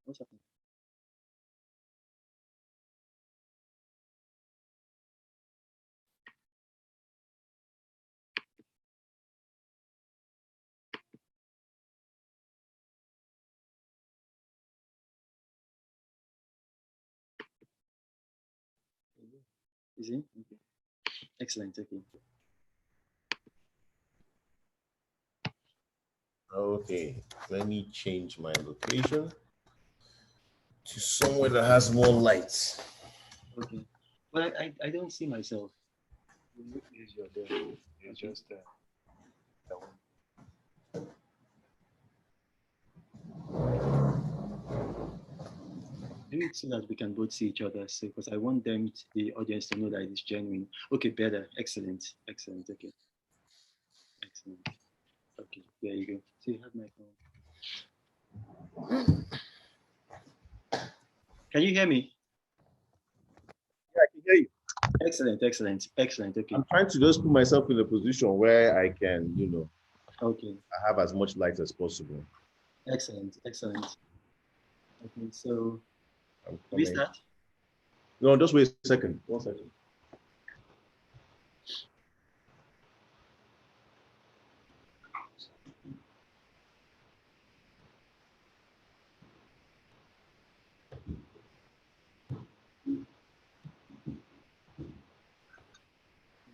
What's happening? Is he? Okay. Excellent. Okay. Okay, let me change my location to somewhere that has more lights. Okay. Well, I don't see myself. Is your there? It's just that one. Do it so that we can both see each other. So, because I want them, the audience, to know that it's genuine. Okay, better. Excellent. Excellent. Okay. Excellent. Okay. There you go. So you have my phone. Can you hear me? Yeah, I can hear you. Excellent. Excellent. Excellent. Okay. I'm trying to just put myself in a position where I can, Okay. I have as much light as possible. Excellent. Excellent. Okay. So, I'm we coming. start? No, just wait a second. 1 second.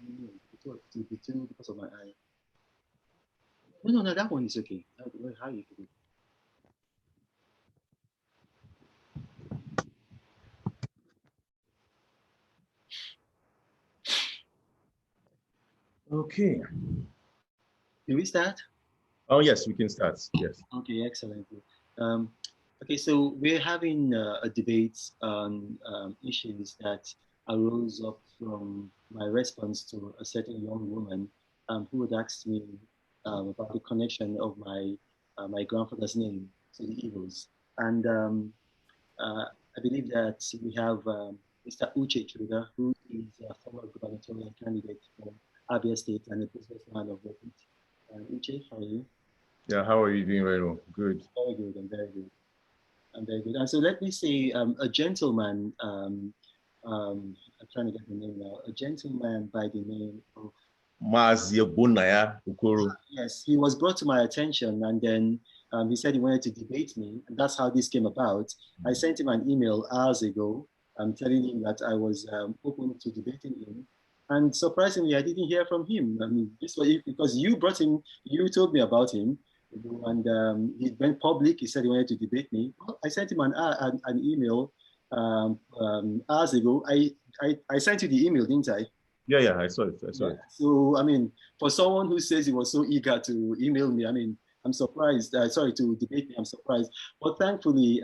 No, it was between because of my eye. No, no, that one is okay. How you do it? Okay. Can we start? Oh, yes, we can start. Yes. Okay, excellent. Um, okay, so we're having a debate on issues that arose up from my response to a certain young woman who had asked me about the connection of my grandfather's name to the Eagles. And uh, I believe that we have Mr. Uche Chuda, who is a former gubernatorial candidate for Abia State and a businessman of record. Uche, how are you? Yeah, how are you doing right now? Good. Very good. I'm very good. I'm very good. And so let me say a gentleman, I'm trying to get the name now, a gentleman by the name of, Mazi Bonaya Okoro. yes, he was brought to my attention and then he said he wanted to debate me. And that's how this came about. I sent him an email hours ago telling him that I was open to debating him. And surprisingly, I didn't hear from him. I mean, this was because you brought him, you told me about him, and he went public. He said he wanted to debate me. Well, I sent him an email hours ago. I sent you the email, didn't I? Yeah, I saw it. I saw it. So, I mean, for someone who says he was so eager to email me, I mean, I'm surprised. Sorry, to debate me, I'm surprised. But thankfully,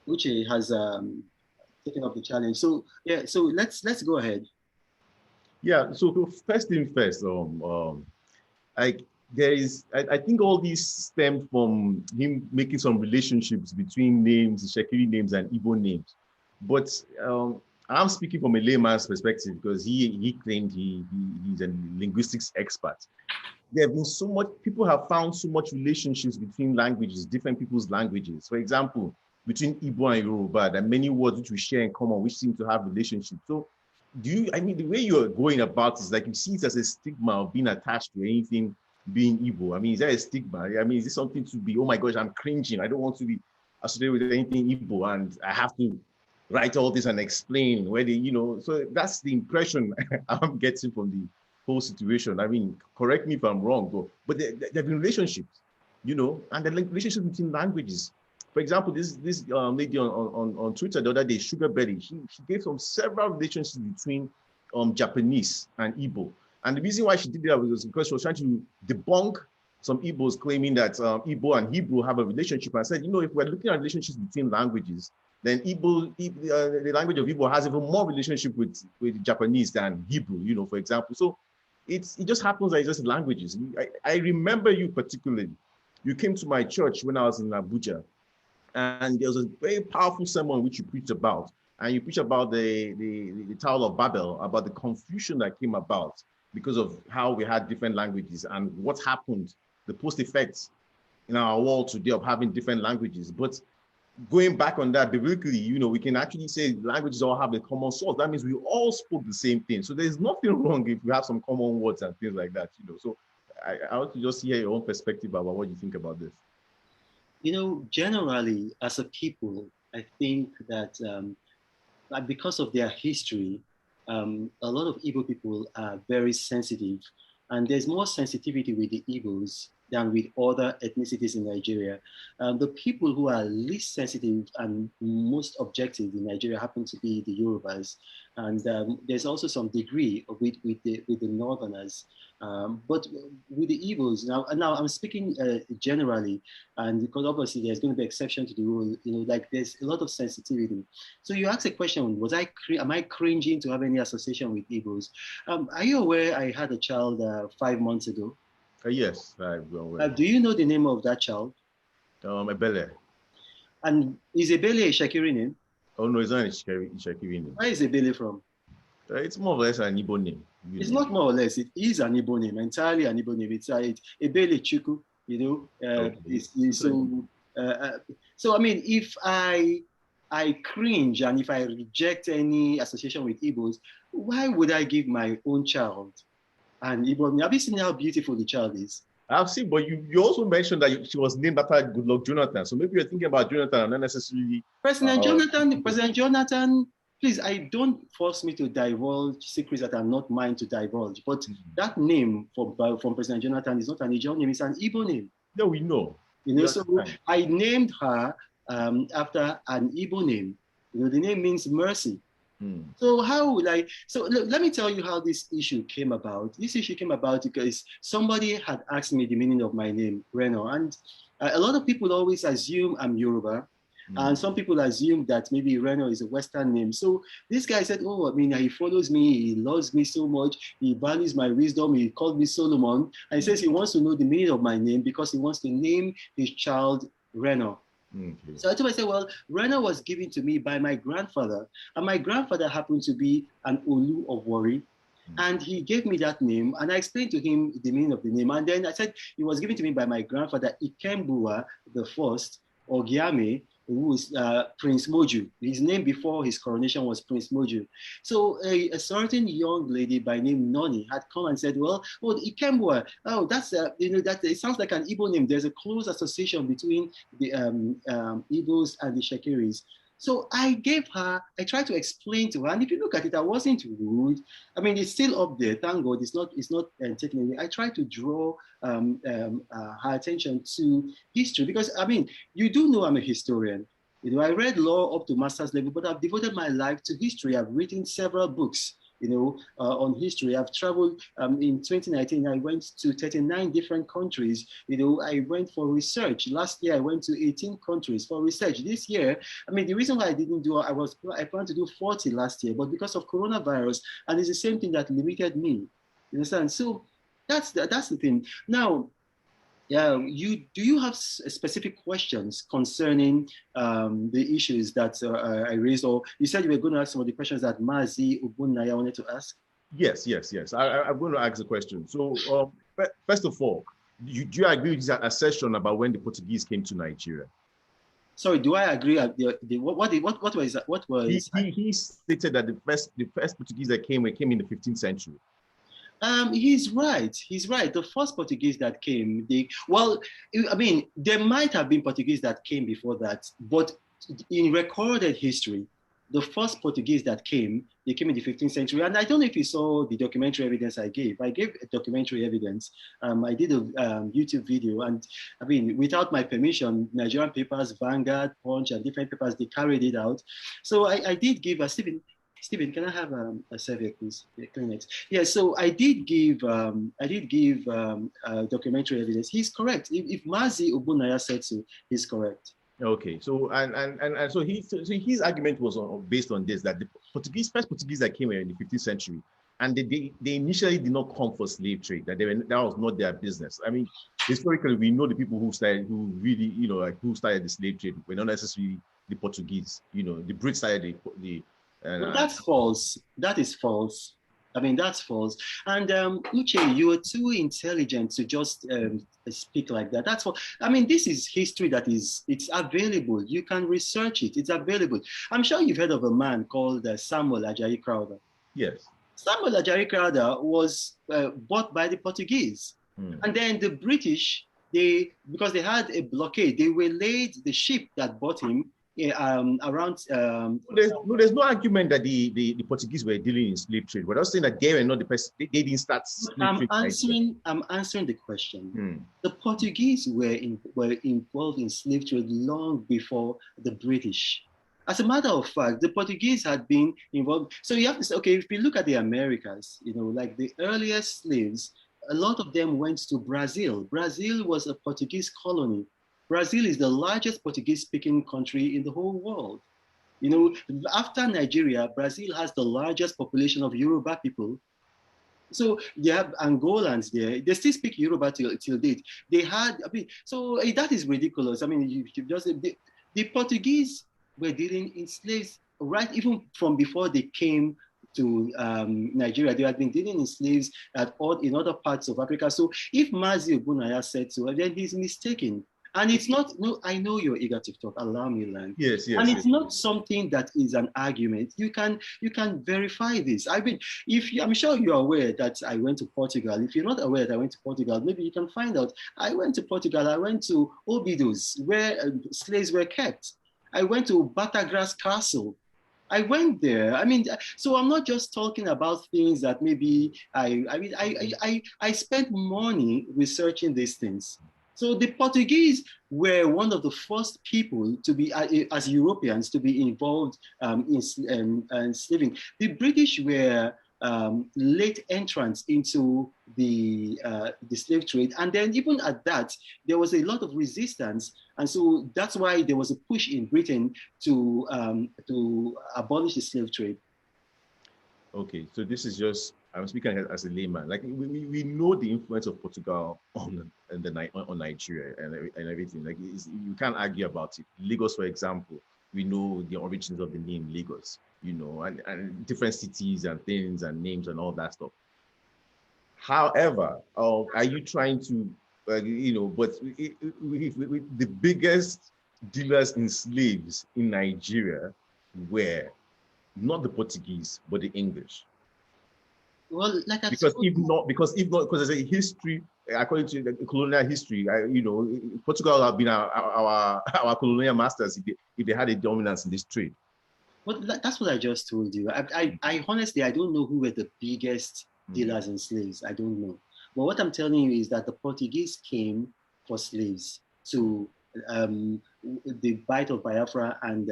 Uche has taken up the challenge. So, yeah, so let's go ahead. Yeah, so first thing first, like I think all these stem from him making some relationships between names, ishekiri names and Igbo names. But I'm speaking from a layman's perspective because he claimed he's a linguistics expert. There have been so much, people have found so much relationships between languages, different people's languages. For example, between Igbo and Yoruba, there are many words which we share in common, which seem to have relationships. So I mean, the way you're going about is like you see it as a stigma of being attached to anything being Igbo. I mean, is there a stigma? I mean, is this something to be, oh my gosh, I'm cringing. I don't want to be associated with anything Igbo and I have to write all this and explain where so that's the impression I'm getting from the whole situation. I mean, correct me if I'm wrong, but there have been relationships, and the relationships between languages. For example, this lady on Twitter the other day, Sugar Betty, she gave some several relationships between Japanese and Igbo. And the reason why she did that was because she was trying to debunk some Igbos claiming that Igbo and Hebrew have a relationship. And said, if we're looking at relationships between languages, then the language of Igbo has even more relationship with Japanese than Hebrew, for example. So it just happens that it's just languages. I remember you particularly. You came to my church when I was in Abuja, and there was a very powerful sermon which you preached about. And you preached about the Tower of Babel, about the confusion that came about because of how we had different languages and what happened, the post effects in our world today of having different languages. But going back on that biblically, we can actually say languages all have a common source. That means we all spoke the same thing. So there's nothing wrong if we have some common words and things like that. So I want to just hear your own perspective about what you think about this. Generally, as a people, I think that because of their history, a lot of Igbo people are very sensitive, and there's more sensitivity with the Igbos than with other ethnicities in Nigeria. The people who are least sensitive and most objective in Nigeria happen to be the Yorubas, and there's also some degree with the Northerners. But with the Igbos, now I'm speaking generally, and because obviously there's going to be exception to the rule. Like there's a lot of sensitivity. So you asked a question: am I cringing to have any association with Igbos? Are you aware I had a child 5 months ago? Yes, I'm aware. Do you know the name of that child? Ebele. And is Ebele a Shakiri name? Oh no, it's not a Ishekiri name. Where is Ebele from? It's more or less an Igbo name. It's not more or less. It is an Igbo name, entirely an Igbo name. It's Ebele Chuku. Okay. So I mean, if I cringe and if I reject any association with Igbos, why would I give my own child an Igbo name? Have you seen how beautiful the child is? I've seen, but you also mentioned that she was named after Goodluck Jonathan. So maybe you're thinking about Jonathan and not necessarily President Jonathan. Please, I don't force me to divulge secrets that are not mine to divulge. But that name from President Jonathan is not an Ijaw name; it's an Igbo name. No, we know. So I named her after an Igbo name. The name means mercy. So how would I? So let me tell you how this issue came about. This issue came about because somebody had asked me the meaning of my name, Reno, and a lot of people always assume I'm Yoruba, and some people assume that maybe Reno is a Western name. So this guy said, "Oh, I mean, he follows me, he loves me so much, he values my wisdom. He called me Solomon, and he says he wants to know the meaning of my name because he wants to name his child Reno." Okay. So I told myself, well, Rena was given to me by my grandfather, and my grandfather happened to be an Olu of Warri, and he gave me that name, and I explained to him the meaning of the name, and then I said it was given to me by my grandfather, Ikembua the First, or Giame, who is Prince Moju. His name before his coronation was Prince Moju. So a certain young lady by name Noni had come and said, well, Ikembua, that's, that it sounds like an Igbo name. There's a close association between the Igbos and the Shekiris. So I tried to explain to her, and if you look at it, I wasn't rude. I mean, it's still up there, thank God, it's not taken away. I tried to draw her attention to history because, I mean, you do know I'm a historian. I read law up to master's level, but I've devoted my life to history. I've written several books, on history. I've traveled in 2019. I went to 39 different countries. I went for research. Last year, I went to 18 countries for research. This year, I mean, the reason why I didn't do, I planned to do 40 last year, but because of coronavirus, and it's the same thing that limited me. You understand? So that's the thing. Now, do you have specific questions concerning the issues that I raised, or you said you were going to ask some of the questions that Mazi Ubunaya wanted to ask? Yes. I'm going to ask a question. So, first of all, do you agree with his assertion about when the Portuguese came to Nigeria? Sorry, do I agree? What was that? What was he stated that the first Portuguese that came in the 15th century. He's right. The first Portuguese that came, there might have been Portuguese that came before that, but in recorded history, the first Portuguese that came, they came in the 15th century. And I don't know if you saw the documentary evidence I gave. I gave documentary evidence. I did a YouTube video, and I mean, without my permission, Nigerian papers, Vanguard, Punch, and different papers, they carried it out. So I did give Stephen, can I have a survey, please? Kleenex. Yeah, so I did give documentary evidence. He's correct. If Mazi Ubunaya said so, he's correct. Okay, so and so his argument was based on this, that the first Portuguese that came here in the 15th century, and they initially did not come for slave trade. That was not their business. I mean, historically, we know the people who started the slave trade were not necessarily the Portuguese. The Brits started the that's false. That is false. I mean, that's false. And Uche, you are too intelligent to just speak like that. That's what, I mean, this is history that it's available. You can research it. It's available. I'm sure you've heard of a man called Samuel Ajayi Crowther. Yes. Samuel Ajayi Crowther was bought by the Portuguese. And then the British, because they had a blockade, they waylaid the ship that bought him around. There's no argument that the Portuguese were dealing in slave trade. We're not saying that they were not the person. They didn't start slave trade. I'm answering the question. The Portuguese were involved in slave trade long before the British. As a matter of fact, the Portuguese had been involved. So you have to say, okay, if you look at the Americas, like the earliest slaves, a lot of them went to Brazil. Brazil was a Portuguese colony. Brazil is the largest Portuguese-speaking country in the whole world. After Nigeria, Brazil has the largest population of Yoruba people. So they have Angolans there. They still speak Yoruba till date. They had, so that is ridiculous. I mean, you just the Portuguese were dealing in slaves right even from before they came to Nigeria. They had been dealing in slaves in other parts of Africa. So if Mazi Obunaya said so, then he's mistaken. And it's not, no, I know you're eager to talk, allow me land. Yes. And it's not something that is an argument. You can verify this. I'm sure you're aware that I went to Portugal. If you're not aware that I went to Portugal, maybe you can find out. I went to Portugal, I went to Óbidos, where slaves were kept. I went to Batagras Castle. I went there. I mean, so I'm not just talking about things that maybe I spent money researching these things. So the Portuguese were one of the first people to be, as Europeans, to be involved in slaving. The British were late entrants into the slave trade, and then even at that, there was a lot of resistance, and so that's why there was a push in Britain to abolish the slave trade. Okay, so this is just, I'm speaking as a layman. Like we know the influence of Portugal on Nigeria and everything. Like you can't argue about it. Lagos, for example, we know the origins of the name Lagos. And different cities and things and names and all that stuff. However, are you trying to, but the biggest dealers in slaves in Nigeria were not the Portuguese, but the English. Well, because there's a history, according to the colonial history, Portugal have been our colonial masters if they had a dominance in this trade. Well, that's what I just told you. I honestly, I don't know who were the biggest dealers in slaves. I don't know. But what I'm telling you is that the Portuguese came for slaves to the Bight of Biafra and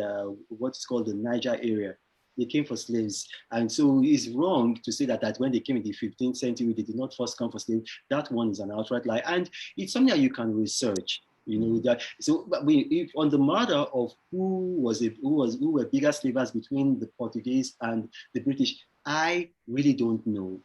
what's called the Niger area. They came for slaves. And so it's wrong to say that when they came in the 15th century, they did not first come for slaves. That one is an outright lie. And it's something that you can research. That. So, if on the matter of who were bigger slavers between the Portuguese and the British, I really don't know.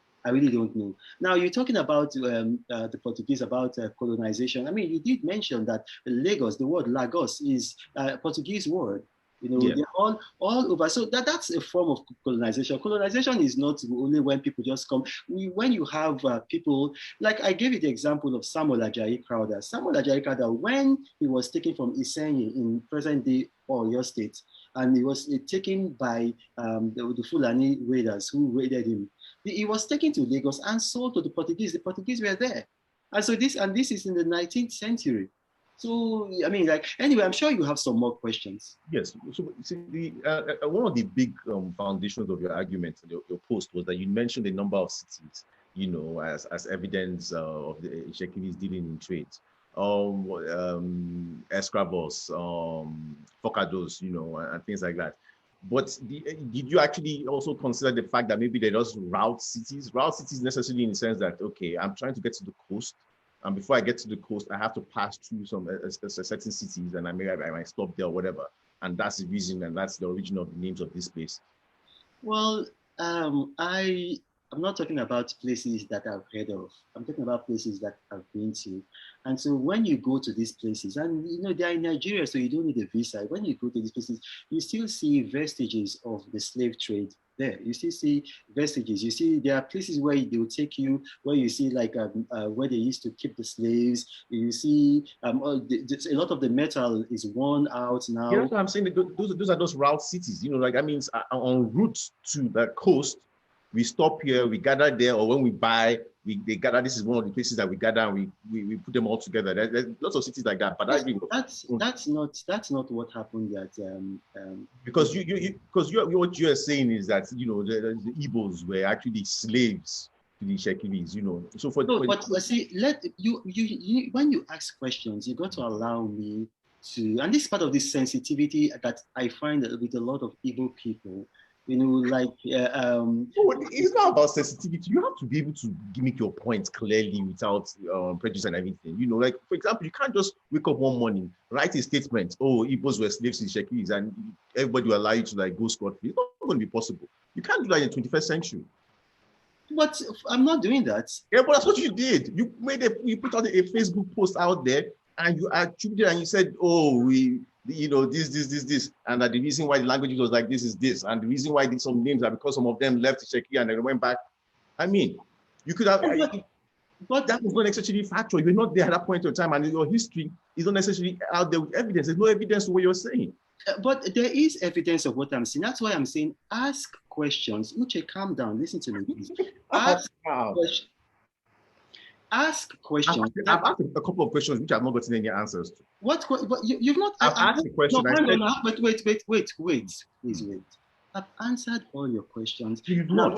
Now, you're talking about the Portuguese, about colonization. I mean, you did mention that Lagos, the word Lagos, is a Portuguese word. They're all over. So that's a form of colonization. Colonization is not only when people just come. When you have people, like I gave you the example of Samuel Ajayi Crowther. Samuel Ajayi Crowther, when he was taken from Isenyi in present-day Oyo State, and he was taken by the Fulani raiders who raided him, he was taken to Lagos and sold to the Portuguese. The Portuguese were there. And so this is in the 19th century. So, I mean, anyway, I'm sure you have some more questions. Yes. So, see, one of the big foundations of your argument, your post, was that you mentioned the number of cities, as evidence of the ishekiri's dealing in trade. Escravos, focados, and things like that. But did you actually also consider the fact that maybe they just route cities? Route cities necessarily in the sense that, okay, I'm trying to get to the coast. And before I get to the coast, I have to pass through some certain cities, and I might stop there or whatever. And that's the reason, and that's the origin of the names of this place. Well, I'm not talking about places that I've heard of. I'm talking about places that I've been to. And so when you go to these places, and they're in Nigeria, so you don't need a visa. When you go to these places, you still see vestiges of the slave trade there. You still see vestiges. You see there are places where they will take you, where you see like where they used to keep the slaves. You see a lot of the metal is worn out Yeah, now. that's what I'm saying. Those are those route cities. You know, like I mean, on route to the coast, we stop here, we gather there, or when we buy, they gather. This is one of the places that we gather, and we put them all together. There's lots of cities like that. But I That's agree. that's not what happened at Because what you are saying is that the Igbos were actually slaves to the Shekiris. So no, but see, let you when you ask questions, you got to allow me to, and this is part of this sensitivity that I find with a lot of Igbo people. Like it's not about sensitivity. You have to be able to make your points clearly without prejudice and everything. Like for example, you can't just wake up one morning, write a statement, oh, Igbos were slaves to the Shekiris, and everybody will allow you to like go scot-free. It's not going to be possible. You can't do that in the 21st century. but I'm not doing that. Yeah, but that's what you did. You put out a Facebook post out there, and you attributed and you said, oh, this, and that the reason why the language was like this is this, and the reason why some names are because some of them left Czechia and then went back. I mean, you could have, but that was not necessarily factual. You're not there at that point in time, and your history is not necessarily out there with evidence. There's no evidence to what you're saying. But there is evidence of what I'm saying. That's why I'm saying ask questions. Uche, calm down. Listen to me, please. Ask questions. I've asked a couple of questions which I've not gotten any answers to. What you've not? I've asked a question. No, hang on. But wait. Please wait. I've answered all your questions. No,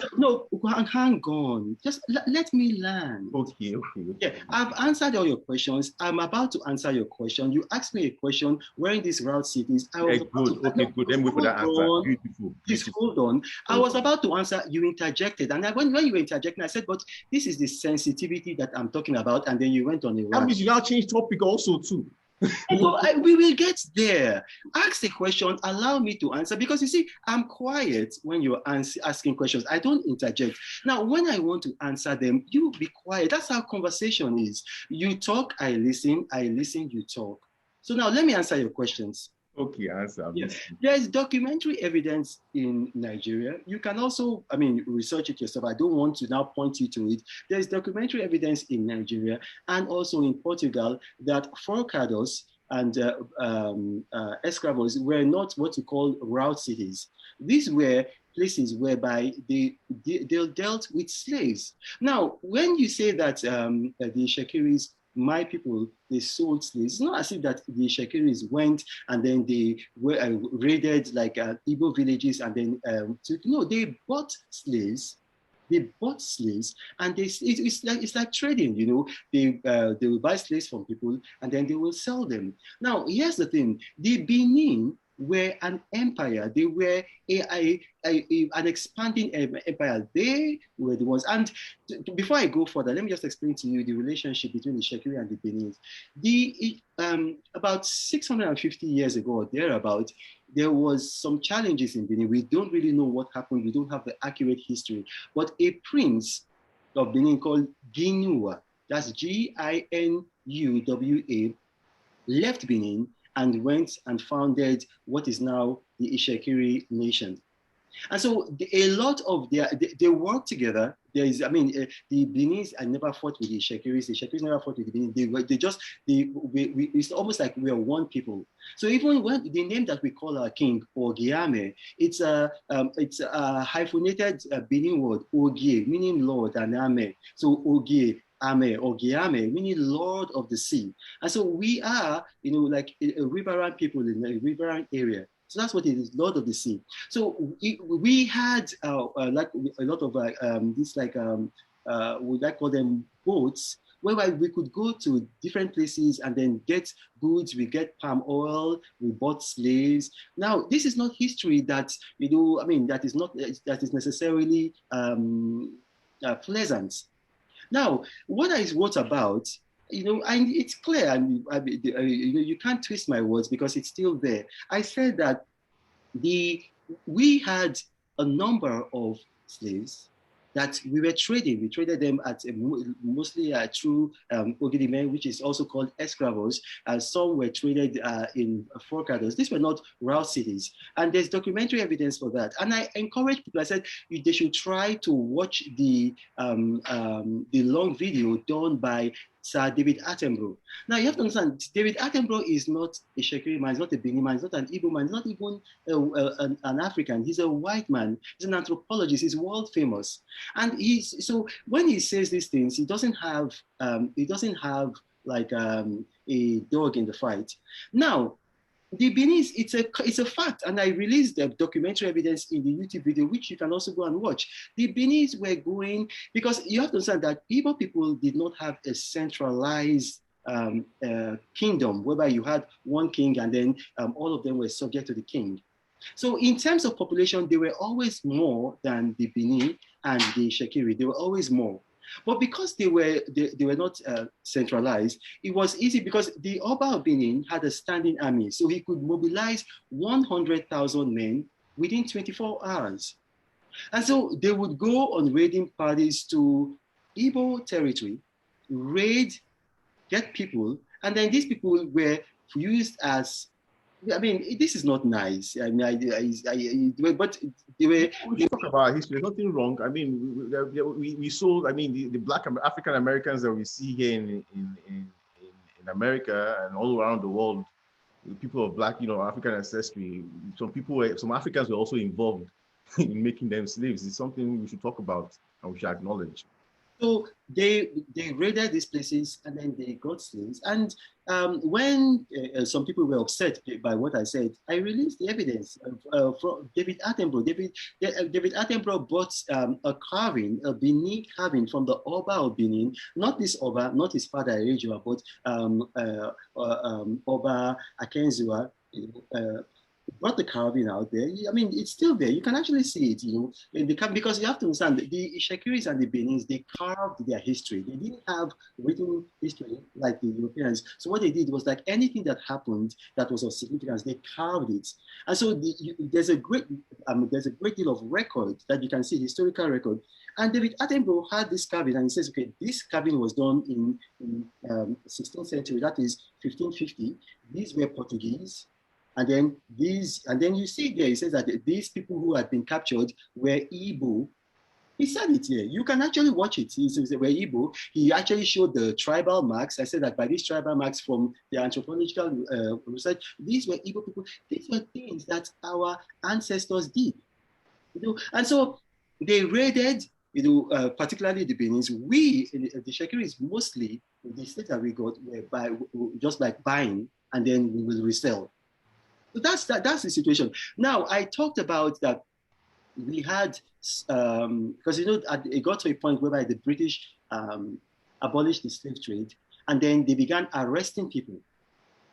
hang on. Just let me land. Okay. Yeah, I've answered all your questions. I'm about to answer your question. You asked me a question. Where in these route cities? Good. Then wait for that answer. Beautiful. Please hold on. I was about to answer. You interjected, and when you were interjecting, I said, "But this is the sensitivity that I'm talking about." And then you went on a rant. That means you now change topic also too. We will get there. Ask the question, allow me to answer, because you see, I'm quiet when you're asking questions. I don't interject. Now, when I want to answer them, you be quiet. That's how conversation is. You talk, I listen, you talk. So now let me answer your questions. Okay, answer. Yes. There's documentary evidence in Nigeria. You can also, research it yourself. I don't want to now point you to it. There's documentary evidence in Nigeria and also in Portugal that forcados and escravos were not what you call route cities. These were places whereby they dealt with slaves. Now, when you say that the Shekiris, my people, they sold slaves. It's not as if that the Shekiris went and then they were raided like Igbo villages and then they bought slaves. They bought slaves, and it's like trading. They will buy slaves from people and then they will sell them. Now, here's the thing: the Benin were an empire. They were an expanding empire. They were the ones. And before I go further, let me just explain to you the relationship between the Shekiri and the Benin. About 650 years ago or thereabout, there was some challenges in Benin. We don't really know what happened. We don't have the accurate history. But a prince of Benin called Ginuwa, that's Ginuwa, left Benin and went and founded what is now the Ishekiri nation. And so a lot of they work together. The Benis had never fought with the Shekiris. The Shekiris never fought with the Benin. It's almost like we are one people. So even when the name that we call our king, Ogiame, it's a hyphenated Benin word, Ogie, meaning Lord, and Ame. So Ogie, Ame, Ogiame, meaning Lord of the Sea. And so we are, like a riverine people in a riverine area. So that's what it is, Lord of the Sea. So we had like a lot of we like call them boats, whereby we could go to different places and then get goods. We get palm oil. We bought slaves. Now, this is not history that that is necessarily pleasant. Now, what I wrote about, and it's clear, and you can't twist my words because it's still there. I said that we had a number of slaves, that we were trading. We traded them at mostly through Ogidime, which is also called esclavos. Some were traded in forcados. These were not route cities. And there's documentary evidence for that. And I encourage people, I said they should try to watch the long video done by Sir David Attenborough. Now you have to understand, David Attenborough is not a Shekiri man, he's not a Benin man, he's not an Igbo man, he's not even an African. He's a white man. He's an anthropologist. He's world famous, and so when he says these things, he doesn't have like a dog in the fight. Now, the Benin, it's a fact, and I released the documentary evidence in the YouTube video, which you can also go and watch. The Benin were going, because you have to understand that Igbo people did not have a centralized kingdom whereby you had one king and then all of them were subject to the king. So in terms of population, they were always more than the Benin and the Shekiri. They were always more. But because they were not centralized, it was easy because the Oba of Benin had a standing army. So he could mobilize 100,000 men within 24 hours. And so they would go on raiding parties to Igbo territory, raid, get people, and then these people were used as, I mean, this is not nice. I mean, but they were. We should talk about history. There's nothing wrong. I mean, we saw. I mean, the Black African Americans that we see here in America and all around the world, people of Black, African ancestry. Some Africans were also involved in making them slaves. It's something we should talk about and we should acknowledge. So they raided these places and then they got slaves. And when some people were upset by what I said, I released the evidence from David Attenborough. David Attenborough bought a carving, a Benin carving from the Oba of Benin, not this Oba, not his father Ejua, but Oba Akenzua. Brought the carving out there. I mean, it's still there. You can actually see it, because you have to understand the Ishekiris and the Benins, they carved their history. They didn't have written history like the Europeans. So what they did was like anything that happened that was of significance, they carved it. And so there's a great deal of record that you can see, historical record. And David Attenborough had this carving, and he says, okay, this carving was done in 16th century, that is 1550. These were Portuguese. And then you see there, he says that these people who had been captured were Igbo. He said it here. You can actually watch it. He says they were Igbo. He actually showed the tribal marks. I said that by these tribal marks from the anthropological research, these were Igbo people. These were things that our ancestors did. And so they raided, particularly the Benins. The Shekiris, mostly the state that we got were just like buying, and then we will resell. So that's the situation. Now, I talked about that we had, because it got to a point whereby the British abolished the slave trade, and then they began arresting people.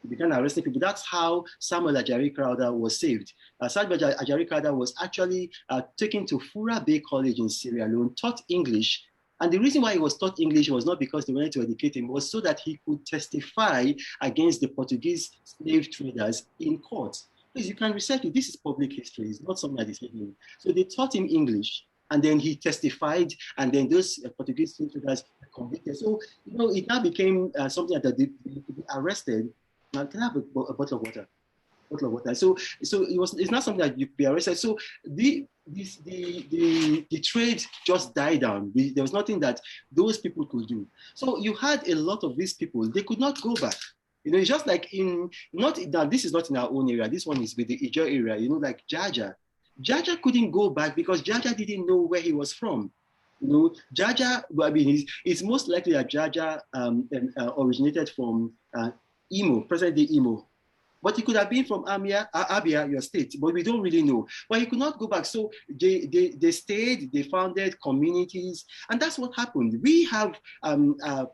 That's how Samuel Ajari Crowther was saved. Samuel Ajari Crowther was actually taken to Fura Bay College in Sierra Leone, taught English. And the reason why he was taught English was not because they wanted to educate him, it was so that he could testify against the Portuguese slave traders in court. Please, you can research it. This is public history. It's not something that is hidden. So they taught him English, and then he testified, and then those Portuguese slave traders were convicted. So, it now became something that they could be arrested. Now, can I have a bottle of water? So it's not something that you be arrested. So the trade just died down. There was nothing that those people could do. So you had a lot of these people. They could not go back. It's just like this is not in our own area. This one is with the Ijo area. Like Jaja. Jaja couldn't go back because Jaja didn't know where he was from. Jaja. I mean, it's most likely that Jaja originated from Imo, present-day Imo. But he could have been from Abia, your state, but we don't really know. But he could not go back. So they stayed, they founded communities, and that's what happened. We have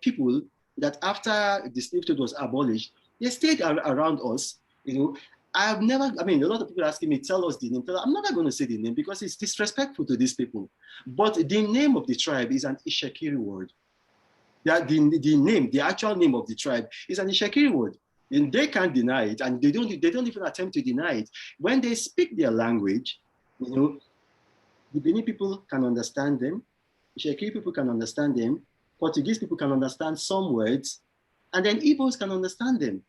people that after the slave trade was abolished, they stayed around us. A lot of people asking me, tell us the name. I'm not going to say the name because it's disrespectful to these people. But the name of the tribe is an Ishekiri word. The actual name of the tribe is an Ishekiri word. And they can't deny it, and they don't even attempt to deny it. When they speak their language, the Benin people can understand them. Ishekiri people can understand them, Portuguese people can understand some words, and then Igbos can understand them.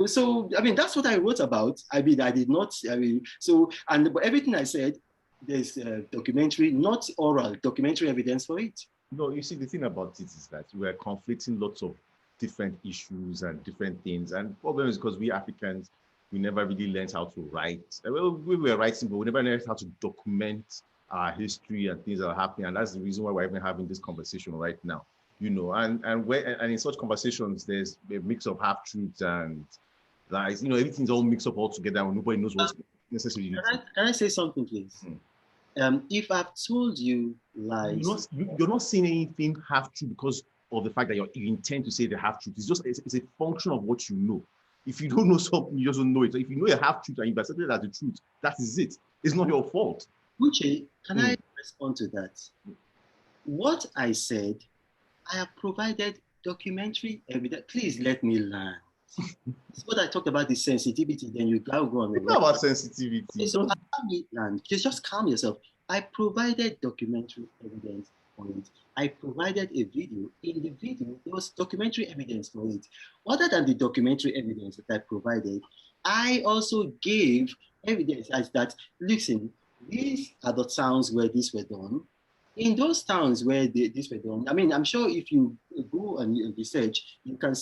So, I mean, that's what I wrote about. I mean, I did not, I mean, so, and but everything I said, there's documentary, not oral, documentary evidence for it. No, you see, the thing about it is that we are conflicting lots of different issues and different things. And the problem is because we Africans, we never really learned how to write. Well, we were writing, but we never learned how to document our history and things that are happening. And that's the reason why we're even having this conversation right now. And in such conversations, there's a mix of half truths and lies. Everything's all mixed up all together and nobody knows what's necessarily. Can I say something, please? If I've told you lies, you're not saying anything half true because of the fact that you intend to say the half truth. It's a function of what you know. If you don't know something, you just don't know it. So if you know a half truth and you accept it as the truth, that is it. It's not your fault. Uche, can I respond to that? What I said, I have provided documentary evidence. Please let me learn. It's what I talked about, the sensitivity, then you go on. It's not about sensitivity. So allow me learn. Just calm yourself. I provided documentary evidence for it. I provided a video. In the video, there was documentary evidence for it. Other than the documentary evidence that I provided, I also gave evidence as that, listen, these are the towns where these were done. In those towns where these were done, I mean, I'm sure if you go and research, you can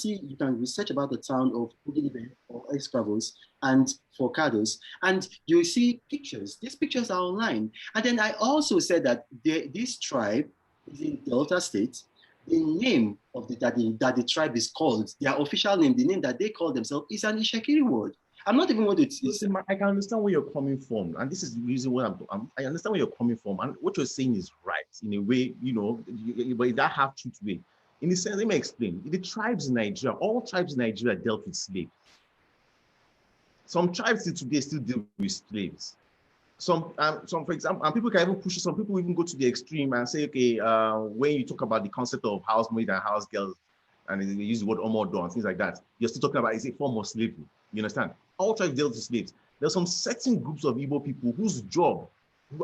research about the town of Ugilibe or Escravos and Forcados, and you see pictures. These pictures are online. And then I also said that this tribe is in Delta State. The name of that the tribe is called, their official name, the name that they call themselves is an Ishekiri word. I'm not even going to. I can understand where you're coming from, and this is the reason why I understand where you're coming from, and what you're saying is right in a way, but in that half-truth way. In the sense, let me explain. The tribes in Nigeria, all tribes in Nigeria dealt with slaves. Some tribes today still deal with slaves. Some, for example, and people can even push it. Some people even go to the extreme and say, okay, when you talk about the concept of housemaid and house girls, and they use the word omodo and things like that, you're still talking about it's a form of slavery. You understand? All tribes dealt with slaves. There's some certain groups of Igbo people whose job,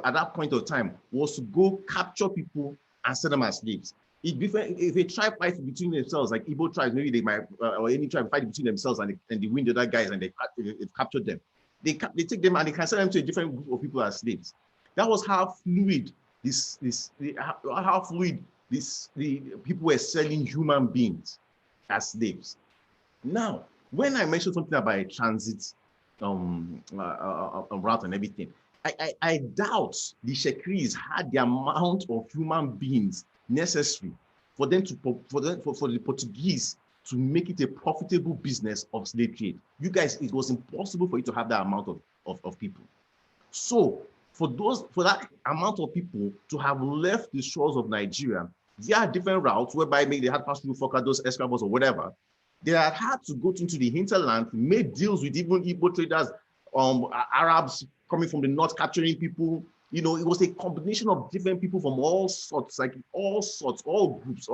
at that point of time, was to go capture people and sell them as slaves. If a tribe fights between themselves, like Igbo tribes, maybe they might, or any tribe fight between themselves and they win the other guys and they've captured them. They take them and they can sell them to a different group of people as slaves. That was how fluid the people were selling human beings as slaves. Now, when I mentioned something about a transit route and everything, I doubt the Shekiris had the amount of human beings necessary for them for the Portuguese to make it a profitable business of slave trade. You guys, it was impossible for you to have that amount of people. So for that amount of people to have left the shores of Nigeria, there are different routes whereby maybe they had passed through Forcados, Escravos, or whatever. They had to go into the hinterland, made deals with even Igbo traders, Arabs coming from the north, capturing people. It was a combination of different people from all sorts, all groups,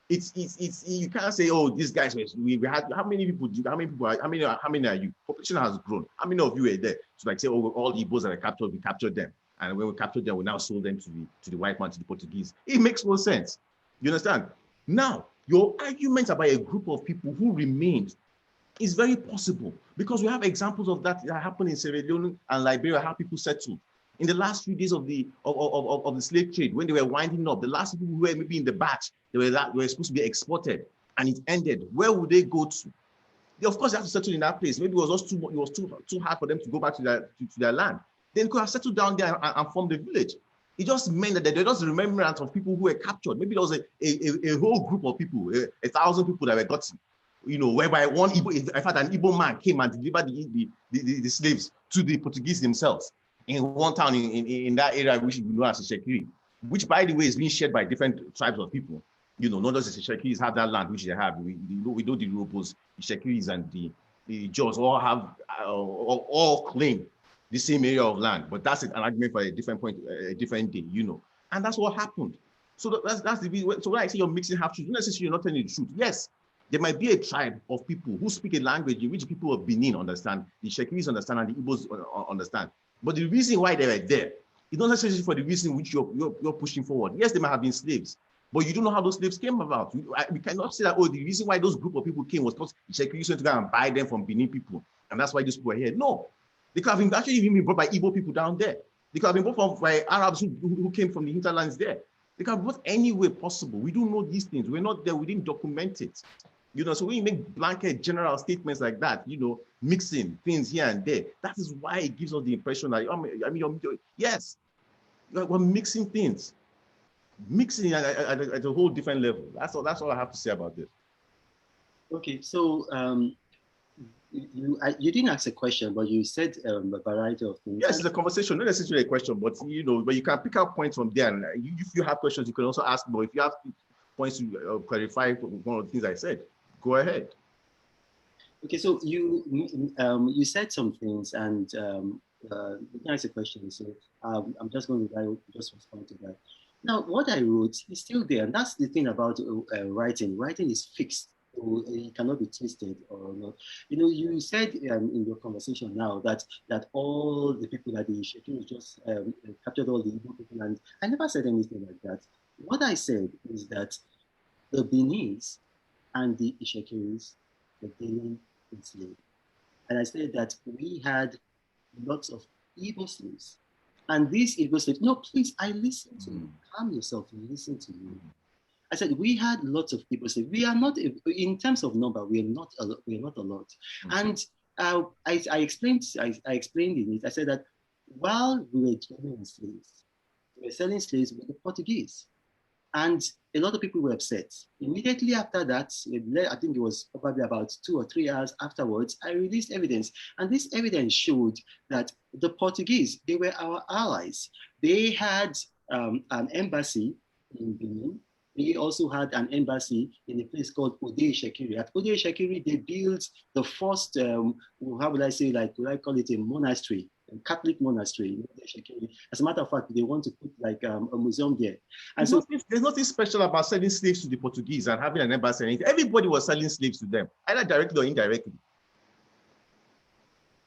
it's you can't say, oh, these guys we had how many are you? Population has grown. How many of you were there? So like say, oh, all the Igbos that are captured, we captured them. And when we captured them, we now sold them to the white man, to the Portuguese. It makes no sense. You understand? Now, your argument about a group of people who remained is very possible because we have examples of that happened in Sierra Leone and Liberia, how people settled. In the last few days of the slave trade, when they were winding up, the last people who were maybe in the batch, they were supposed to be exported, and it ended. Where would they go to? They, of course, they have to settle in that place. Maybe it was just too hard for them to go back to their land. They could have settled down there and formed a village. It just meant that there was a remembrance of people who were captured. Maybe there was a whole group of people, 1,000 people that were gotten, whereby one Igbo, in fact, an Igbo man came and delivered the slaves to the Portuguese themselves in one town in that area, which we know as ishekiri, which, by the way, is being shared by different tribes of people. Not just the Ishekiris have that land, which they have. We know the Urhobos, Ishekiris, and the Jaws all have, all claim the same area of land. But that's an argument for a different point, a different day, And that's what happened. So that's the. So when I say you're mixing half truth, not necessarily you're not telling the truth. Yes, there might be a tribe of people who speak a language in which people of Benin understand, the Ishekiris understand, and the Igbos understand. But the reason why they were there It's not necessarily for the reason which you're pushing forward. Yes, they might have been slaves, but you don't know how those slaves came about. We cannot say that, oh, the reason why those group of people came was because Ishekiri used to go and buy them from Benin people, and that's why those people are here. No, they could have been actually even been brought by Igbo people down there. They could have been brought by Arabs who came from the hinterlands there. They could have been brought any way possible. We don't know these things. We're not there. We didn't document it. So when you make blanket general statements like that, mixing things here and there, that is why it gives us the impression that, yes, we're mixing things, mixing at a whole different level. That's all I have to say about this. Okay, so you didn't ask a question, but you said a variety of things. Yes, it's a conversation, not necessarily a question, but but you can pick up points from there. And if you have questions, you can also ask. But if you have points to clarify one of the things I said, go ahead. Okay, so you said some things, and you can ask a question. So I'm just going to just respond to that. Now, what I wrote is still there, and that's the thing about writing. Writing is fixed. So it cannot be twisted or not. You said in your conversation now that all the people that the ishekiri just captured all the Igbo people, and I never said anything like that. What I said is that the Beninese and the ishekiris were dealing in slaves, and I said that we had lots of Igbo slaves, and these Igbo slaves. No, please, I listen to you. Calm yourself. Listen to me. I said we had lots of people say we are not in terms of number. We are not a lot. And I explained in it. I said that while we were dealing in slaves, we were selling slaves with the Portuguese, and a lot of people were upset. Immediately after that, I think it was probably about 2 or 3 hours afterwards, I released evidence, and this evidence showed that the Portuguese, they were our allies. They had an embassy in Benin. They also had an embassy in a place called Ishekiri. At Ishekiri, they built the first, how would I say, would I call it a monastery, a Catholic monastery in Ishekiri. As a matter of fact, they want to put a museum there. And there's nothing special about selling slaves to the Portuguese and having an embassy. Everybody was selling slaves to them, either directly or indirectly.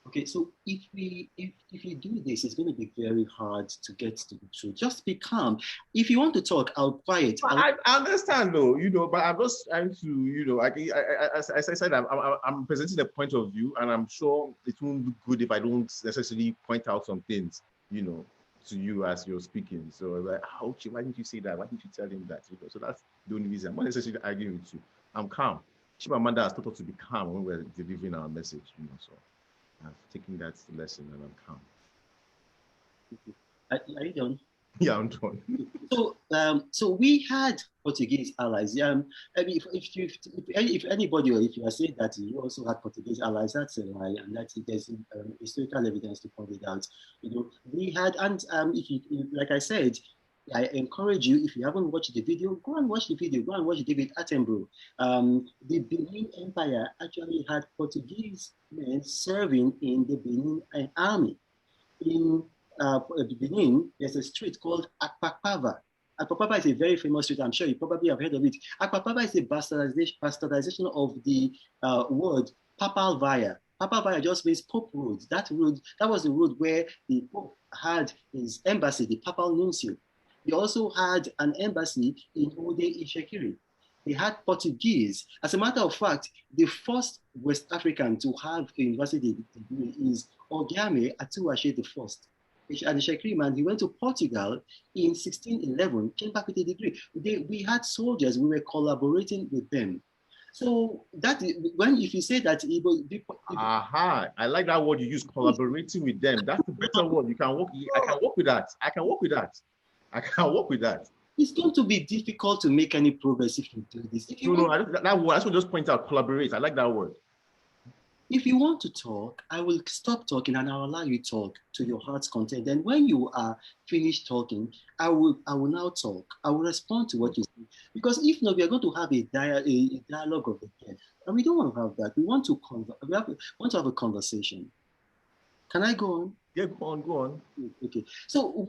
Okay, so if we do this, it's going to be very hard to get to the truth. Just be calm. If you want to talk, I'll quiet. I understand, though, but I'm just trying to, as I said, I'm presenting a point of view, and I'm sure it won't look good if I don't necessarily point out some things, to you as you're speaking. So like, okay, why didn't you say that? Why didn't you tell him that? So that's the only reason. I'm not necessarily arguing with you. I'm calm. Chimamanda has taught us to be calm when we're delivering our message, so. I've taken that lesson and I'm calm. Are you done? Yeah, I'm done. So we had Portuguese allies. I mean, if anybody, or if you are saying that you also had Portuguese allies, that's a lie, and there's historical evidence to point it out. We had, and like I said, I encourage you, if you haven't watched the video, go and watch the video. Go and watch David Attenborough. The Benin Empire actually had Portuguese men serving in the Benin army. In Benin, there's a street called Akpakpava. Akpakpava is a very famous street. I'm sure you probably have heard of it. Akpakpava is a bastardization of the word Papal Via. Papal Via just means Pope Road. That was the road where the Pope had his embassy, the Papal Nuncio. They also had an embassy in Ishekiri. They had Portuguese. As a matter of fact, the first West African to have a university degree is Ogiame Atuashe I. An Ishekiri man, he went to Portugal in 1611, came back with a degree. We had soldiers, we were collaborating with them. So that if you say that I like that word you use, collaborating with them. That's the better word. I can work with that. I can work with that. It's going to be difficult to make any progress if you do this. That word, I should just point out, collaborate. I like that word. If you want to talk, I will stop talking and I'll allow you to talk to your heart's content. Then when you are finished talking, I will now talk. I will respond to what you say. Because if not, we are going to have a dialogue of the deaf. And we don't want to have that. We want to have a conversation. Can I go on? Yeah, go on. Okay. So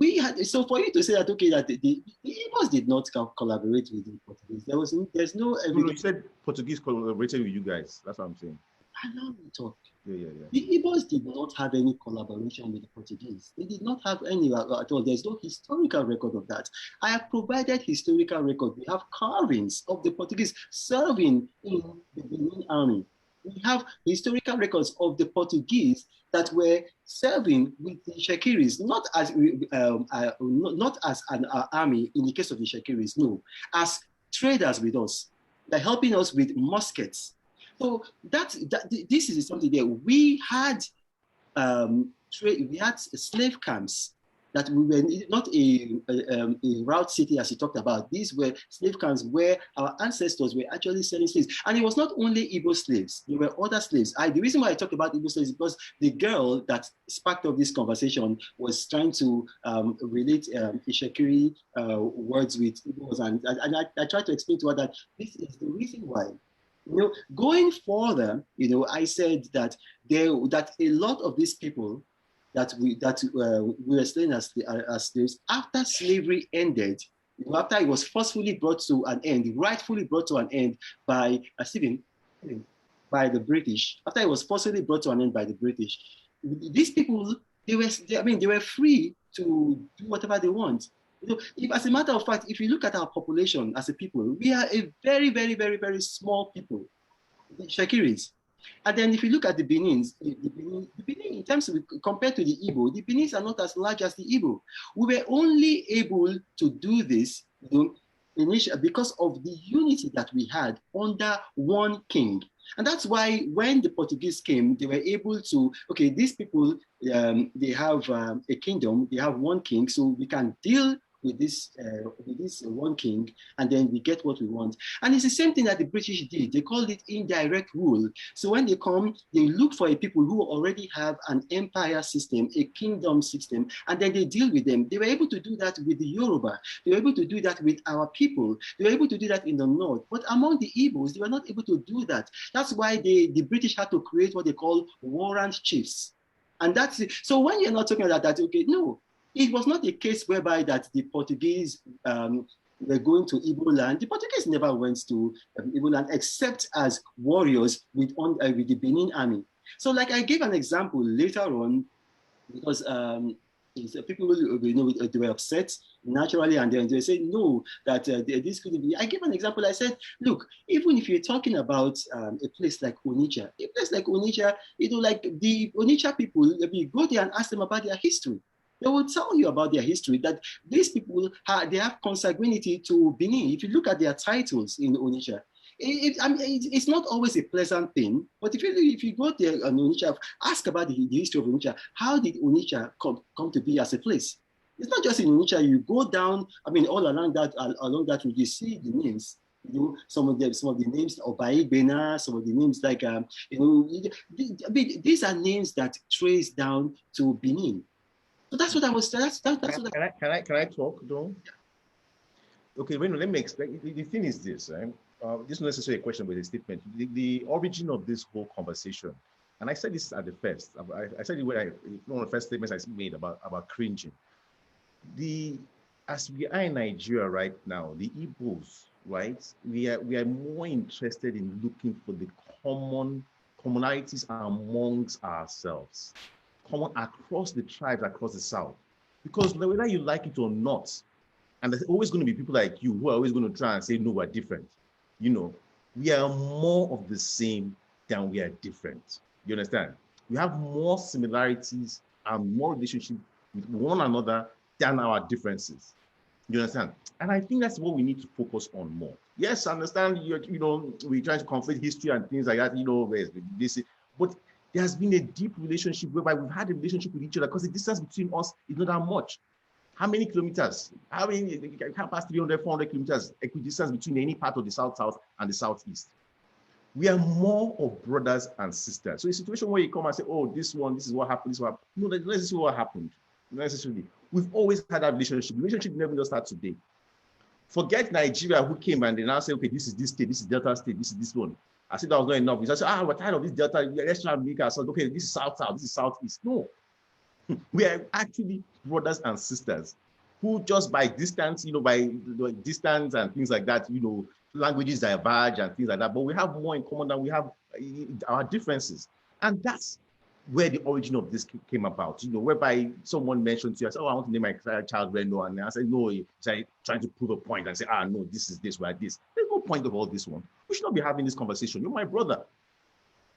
for you to say that, okay, that the Igbos did not collaborate with the Portuguese. There's no evidence. You said Portuguese collaborated with you guys. That's what I'm saying. Allow me to talk. Yeah, yeah, yeah. The Igbos did not have any collaboration with the Portuguese. They did not have any at all. There's no historical record of that. I have provided historical record. We have carvings of the Portuguese serving in the Benin army. We have historical records of the Portuguese that were serving with the Shekiris, not as an army in the case of the Shekiris, no, as traders with us. They're helping us with muskets. So this is something that we had we had slave camps that we were not a route city as you talked about. These were slave camps where our ancestors were actually selling slaves. And it was not only Igbo slaves, there were other slaves. The reason why I talked about Igbo slaves is because the girl that sparked up this conversation was trying to relate ishekiri words with Igbos. And I tried to explain to her that this is the reason why. Going further, I said that that a lot of these people that we were slain as slaves after slavery ended, after it was forcefully brought to an end, rightfully brought to an end by by the British. After it was forcefully brought to an end by the British, these people they were free to do whatever they want. If, as a matter of fact, if you look at our population as a people, we are a very, very, very, very small people, the Shekiris. And then if you look at the Benins, the Benin in terms of compared to the Igbo, the Benins are not as large as the Igbo. We were only able to do this because of the unity that we had under one king. And that's why when the Portuguese came, they were able to, okay, these people, they have a kingdom, they have one king, so we can deal with this one king, and then we get what we want. And it's the same thing that the British did. They called it indirect rule. So when they come, they look for a people who already have an empire system, a kingdom system, and then they deal with them. They were able to do that with the Yoruba. They were able to do that with our people. They were able to do that in the north. But among the Igbos, they were not able to do that. That's why the British had to create what they call warrant chiefs. And that's it. So when you're not talking about that, okay, no, it was not a case whereby that the Portuguese were going to Igbo land. The Portuguese never went to Igbo land except as warriors with the Benin army. So like I gave an example later on, because people they were upset naturally, and then they said no, that this couldn't be. I gave an example. I said, look, even if you're talking about a place like Onitsha, like the Onitsha people, if you go there and ask them about their history, they will tell you about their history, that these people they have consanguinity to Benin. If you look at their titles in Onitsha, it's not always a pleasant thing. But if you go there in Onitsha, ask about the history of Onitsha. How did Onitsha come to be as a place? It's not just in Onitsha. You go down, all along that route, you see the names. Some of the names of Bena, some of the names like these are names that trace down to Benin. So that's what I was. That's what. Can I talk though? Okay, let me explain. The thing is this, right? This is not necessarily a question, but a statement. The origin of this whole conversation, and I said this at the first. I said it when one of the first statements I made about cringing. As we are in Nigeria right now, the Igbos, right? We are more interested in looking for the commonalities amongst ourselves. Common across the tribes, across the South. Because whether you like it or not, and there's always going to be people like you who are always going to try and say, no, we're different. We are more of the same than we are different. You understand? We have more similarities and more relationship with one another than our differences. You understand? And I think that's what we need to focus on more. Yes, I understand, we're trying to conflate history and things like that, but there has been a deep relationship whereby we've had a relationship with each other because the distance between us is not that much. How many kilometers? You can't pass 300, 400 kilometers equidistance between any part of the South and the Southeast. We are more of brothers and sisters. So a situation where you come and say, oh, this is what happened, No, that's not necessarily what happened. Not necessarily. We've always had that relationship. The relationship never just started today. Forget Nigeria who came and they now say, okay, this is this state, this is Delta State, this is this one. I said that was not enough. We just said, we're tired of this Delta. Let's try and make ourselves, okay, this is South, this is Southeast. No. We are actually brothers and sisters who just by distance, by distance and things like that, languages diverge and things like that. But we have more in common than we have our differences. And that's where the origin of this came about, whereby someone mentioned to you, I said, oh, I want to name my child Reno. And I said, no, it's like trying to prove a point and say, no, this is this, we're this. There's no point of all this one. We should not be having this conversation. You're my brother.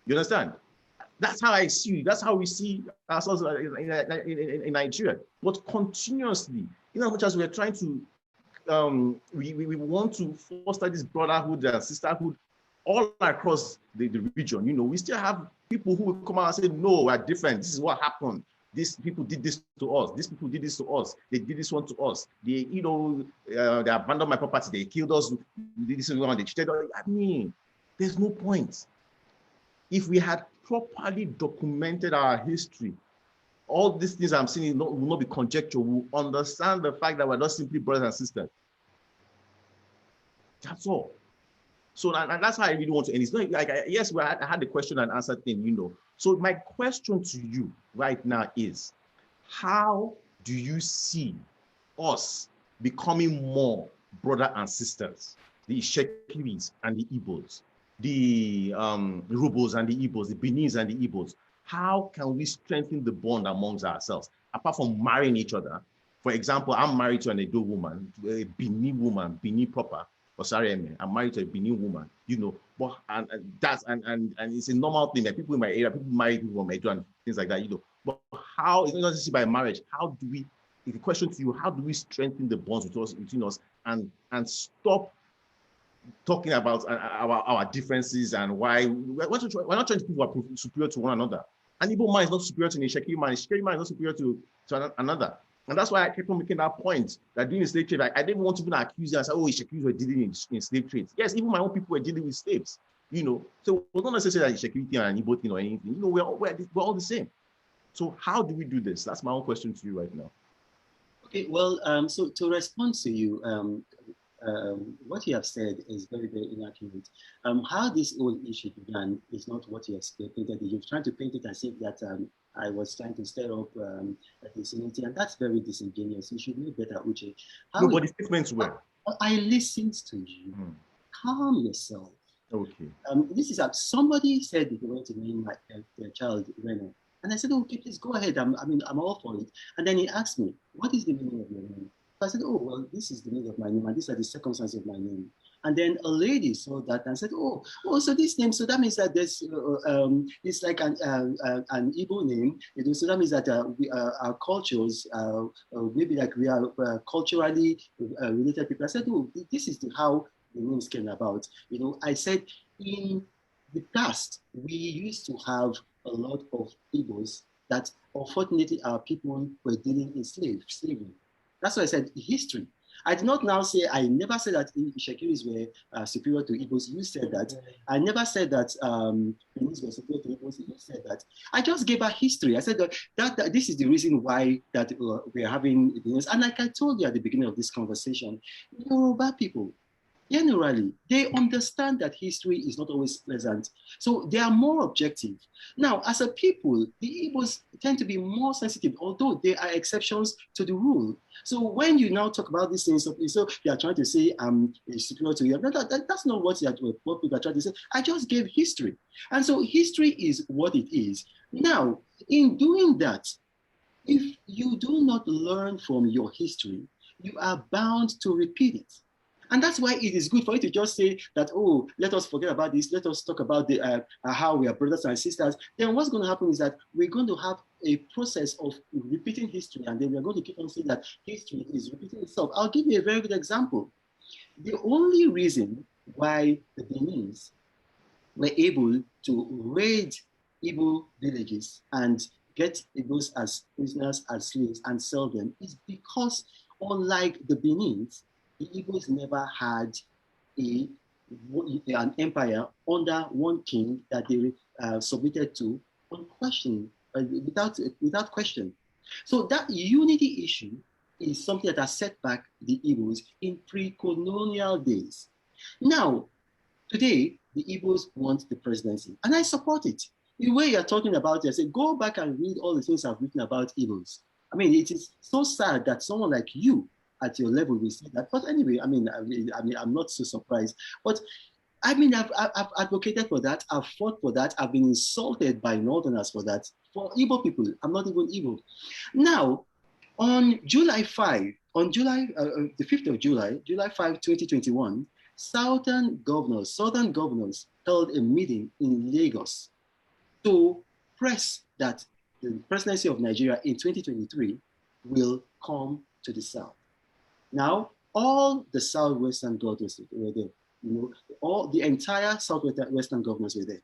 You understand? That's how I see you. That's how we see ourselves in Nigeria. But continuously, as much as we're trying to, we want to foster this brotherhood and sisterhood all across the region, we still have people who will come out and say, no, we're different. This is what happened. These people did this to us. These people did this to us. They did this one to us. They, they abandoned my property. They killed us. They did this one. They cheated. I mean, there's no point. If we had properly documented our history, all these things I'm saying will not be conjecture. We'll understand the fact that we're not simply brothers and sisters. That's all. So, and that's how I really want to end. It's not like, yes, I had the question and answer thing, So my question to you right now is, how do you see us becoming more brother and sisters? The Ishekiris and the Igbos, the Rubos and the Igbos, the Benins and the Igbos. How can we strengthen the bond amongst ourselves, apart from marrying each other? For example, I'm married to an Edo woman, a Bini woman, Bini proper. I'm married to a Benin woman, but and it's a normal thing that people in my area, people marry people from Edo and things like that, But how, it's not just by marriage, how do we, the question to you, how do we strengthen the bonds between us and stop talking about our differences and why we're not trying to prove we're superior to one another. An Igbo man is not superior to an Ishekiri man. An Ishekiri man is not superior to another. And that's why I kept on making that point that during the slave trade, I didn't want to even accuse you and say, oh, Ishekiris were dealing in slave trades. Yes, even my own people were dealing with slaves, So we're not necessarily that Ishekiri thing and Igbo thing or anything. We're all the same. So how do we do this? That's my own question to you right now. Okay, well, so to respond to you, what you have said is very, very inaccurate. How this whole issue began is not what you have painted. You're trying to paint it as if that I was trying to stir up a disunity, and that's very disingenuous. You should know better, Uche. No, but the statements were. I listened to you. Calm yourself. Okay. This is somebody said they were going to name their child Reno, and I said, okay, please go ahead. I'm all for it. And then he asked me, what is the meaning of your name? I said, oh, well, this is the name of my name, and these are the circumstances of my name. And then a lady saw that and said, oh, so this name, so that means that there's, it's like an Igbo name. So that means that our cultures, maybe like we are culturally related people. I said, oh, this is how the names came about. I said, in the past, we used to have a lot of Igbos that unfortunately our people were dealing in slavery. That's why I said history. I did not now say, I never said that Ishekiris were superior to Igbos. You said that. I never said that Benis were superior to Igbos. You said that. I just gave a history. I said that this is the reason why that we're having Benis. And like I told you at the beginning of this conversation, Yoruba people, generally, they understand that history is not always pleasant. So they are more objective. Now, as a people, the Igbos tend to be more sensitive, although there are exceptions to the rule. So when you now talk about these things, so you are trying to say I'm superior to you. That's not what people are trying to say. I just gave history. And so history is what it is. Now, in doing that, if you do not learn from your history, you are bound to repeat it. And that's why it is good for you to just say that, oh, let us forget about this. Let us talk about how we are brothers and sisters. Then what's going to happen is that we're going to have a process of repeating history. And then we're going to keep on saying that history is repeating itself. I'll give you a very good example. The only reason why the Beninese were able to raid Igbo villages and get Igbos as prisoners, as slaves, and sell them is because, unlike the Beninese, the Igbos never had an empire under one king that they submitted to unquestioned, without question. So that unity issue is something that has set back the Igbos in pre-colonial days. Now, today, the Igbos want the presidency, and I support it. The way you're talking about it, I say, go back and read all the things I've written about Igbos. I mean, it is so sad that someone like you at your level will see that. But anyway, I'm not so surprised. But I mean, I've advocated for that. I've fought for that. I've been insulted by Northerners for that. For Igbo people, I'm not even Igbo. Now, on July 5, on the 5th of July, July 5, 2021, Southern governors held a meeting in Lagos to press that the presidency of Nigeria in 2023 will come to the South. Now, all the Southwestern governors were there. All the entire Southwestern governors were there.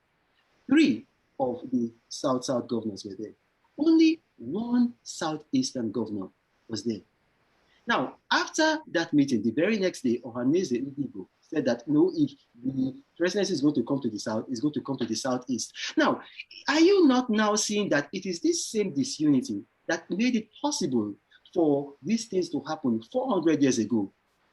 3 of the South governors were there. Only 1 Southeastern governor was there. Now, after that meeting, the very next day, Ohaneze Igbo said that no, if the presidency is going to come to the South, it's going to come to the Southeast. Now, are you not now seeing that it is this same disunity that made it possible for these things to happen 400 years ago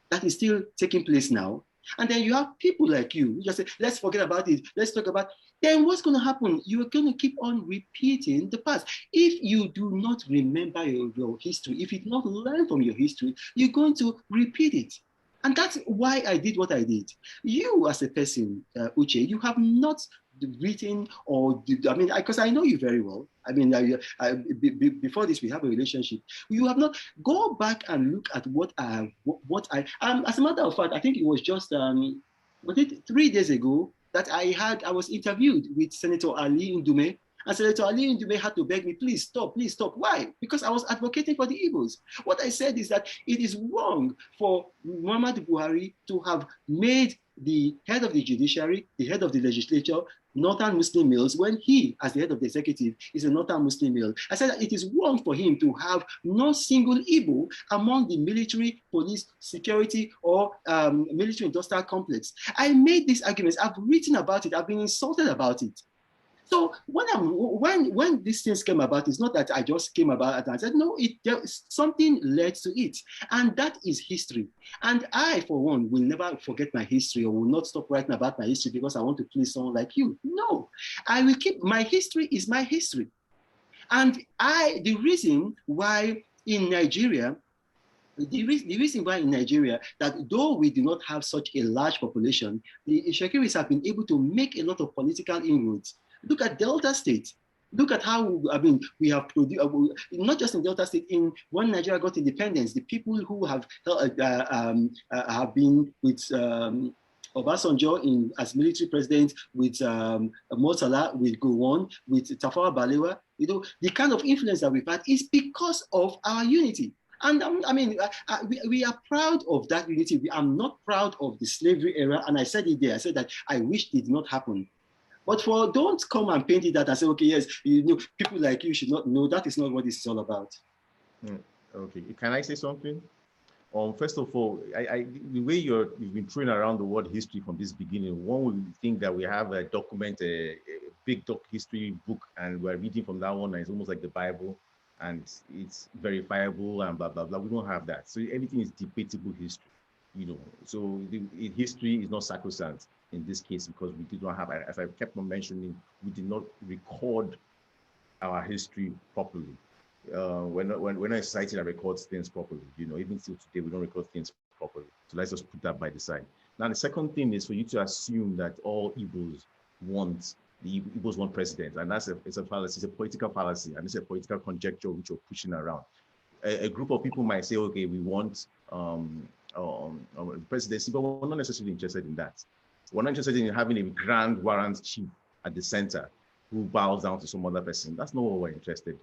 that is still taking place now? And then you have people like you who just say, let's forget about it, let's talk about, then what's going to happen? You're going to keep on repeating the past. If you do not remember your history, if you do not learn from your history, you're going to repeat it. And that's why I did what I did. You as a person, Uche, you have not written or, because I know you very well. I mean, before this, we have a relationship. You have not, go back and look at what I, as a matter of fact, I think it was just, 3 days ago that I was interviewed with Senator Ali Ndume. And Senator Ali Ndume had to beg me, please stop, please stop. Why? Because I was advocating for the Igbos. What I said is that it is wrong for Muhammadu Buhari to have made the head of the judiciary, the head of the legislature, Northern Muslim males, when he, as the head of the executive, is a Northern Muslim male. I said that it is wrong for him to have no single Igbo among the military, police, security, or military industrial complex. I made these arguments. I've written about it. I've been insulted about it. So when these things came about, it's not that I just came about it and I said, no, something led to it. And that is history. And I, for one, will never forget my history or will not stop writing about my history because I want to please someone like you. No, I will keep, my history is my history. And the reason why in Nigeria, that though we do not have such a large population, the Ishekiris have been able to make a lot of political inroads. Look at Delta State. Look at how, we have produced, not just in Delta State, when Nigeria got independence, the people who have been with Obasanjo as military president, with Murtala, with Gowon, with Tafawa Balewa, the kind of influence that we've had is because of our unity. And we are proud of that unity. I'm not proud of the slavery era. And I said it there. I said that I wish it did not happen. But don't come and paint it that and say, okay, yes, people like you should not know. That is not what this is all about. Okay, can I say something? First of all, the way you've been throwing around the word history from this beginning, one would think that we have a document, a big history book, and we're reading from that one, and it's almost like the Bible, and it's verifiable and blah, blah, blah. We don't have that. So everything is debatable history, So history is not sacrosanct in this case because we did not have, as I kept on mentioning, we did not record our history properly. When a society that records things properly, even still today, we don't record things properly. So let's just put that by the side. Now, the second thing is for you to assume that all Igbos want president, and it's a fallacy, it's a political fallacy, and it's a political conjecture which you're pushing around. A group of people might say, okay, we want presidency, but we're not necessarily interested in that. We're not interested in having a grand warrant chief at the center who bows down to some other person. That's not what we're interested in.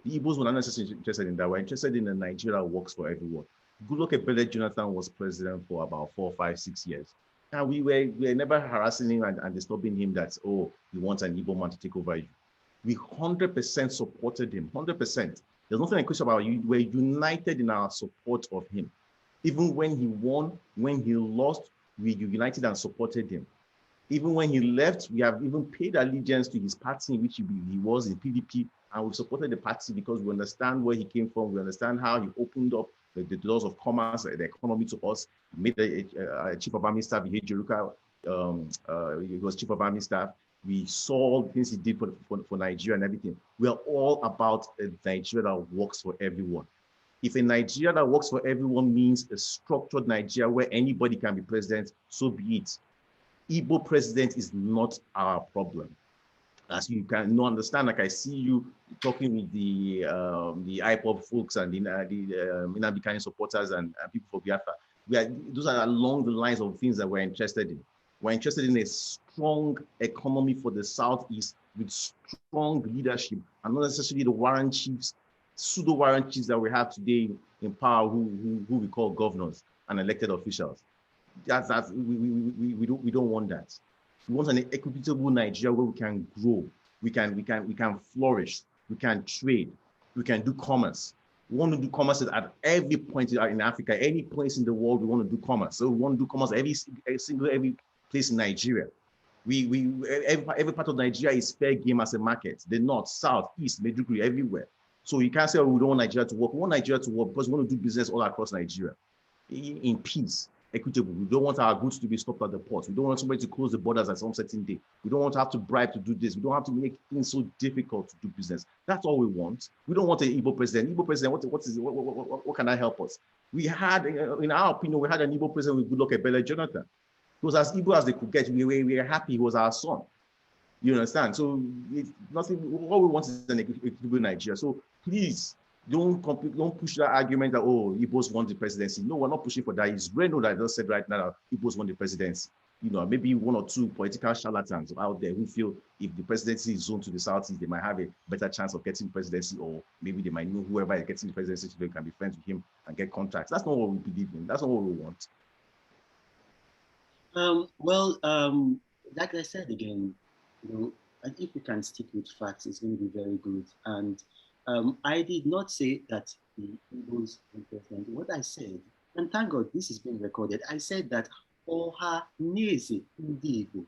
The Igbos were not necessarily interested in that. We're interested in a Nigeria that works for everyone. Good luck at Bele Jonathan was president for about 4, 5, 6 years. And we were never harassing him and disturbing him that, oh, he wants an Igbo man to take over you. We 100% supported him, 100%. There's nothing I question about you. We're united in our support of him. Even when he won, when he lost, we united and supported him. Even when he left, we have even paid allegiance to his party in which he was in PDP, and we supported the party because we understand where he came from. We understand how he opened up the doors of commerce, the economy to us. He made a chief of army staff, Jeruka, he was chief of army staff. We saw things he did for Nigeria and everything. We are all about a Nigeria that works for everyone. If a Nigeria that works for everyone means a structured Nigeria where anybody can be president, so be it. Igbo president is not our problem. As you can understand, like I see you talking with the IPOP folks and the Nnamdi supporters and people for Biafra. Those are along the lines of things that we're interested in. We're interested in a strong economy for the Southeast with strong leadership, and not necessarily the warrant chiefs, pseudo warrant chiefs that we have today in power, who we call governors and elected officials. We don't want that. We want an equitable Nigeria where we can grow, we can flourish, we can trade, we can do commerce. We want to do commerce at every point in Africa, any place in the world. We want to do commerce. So we want to do commerce every place in Nigeria. Every part of Nigeria is fair game as a market. The north, south, east, Maiduguri, everywhere. So you can't say, oh, we don't want Nigeria to work. We want Nigeria to work because we want to do business all across Nigeria in peace. Equitable. We don't want our goods to be stopped at the ports. We don't want somebody to close the borders at some certain day. We don't want to have to bribe to do this. We don't have to make things so difficult to do business. That's all we want. We don't want an Igbo president. Igbo president, what can that help us? We had, in our opinion, we had an Igbo president with Goodluck Ebele Jonathan. He was as Igbo as they could get. We were happy he was our son. You understand? So it's nothing. All we want is an equitable Nigeria. So please, don't push that argument that, oh, Igbos want the presidency. No, we're not pushing for that. It's Reno that just said right now that Igbos want the presidency. You know, maybe one or two political charlatans out there who feel if the presidency is zoned to the Southeast, they might have a better chance of getting presidency, or maybe they might know whoever is getting the presidency today can be friends with him and get contracts. That's not what we believe in. That's not what we want. Like I said again, you know, if we can stick with facts, it's going to be very good. And I did not say that the Igbos were president. What I said, and thank God this is being recorded, I said that Ohaneze Ndi Igbo.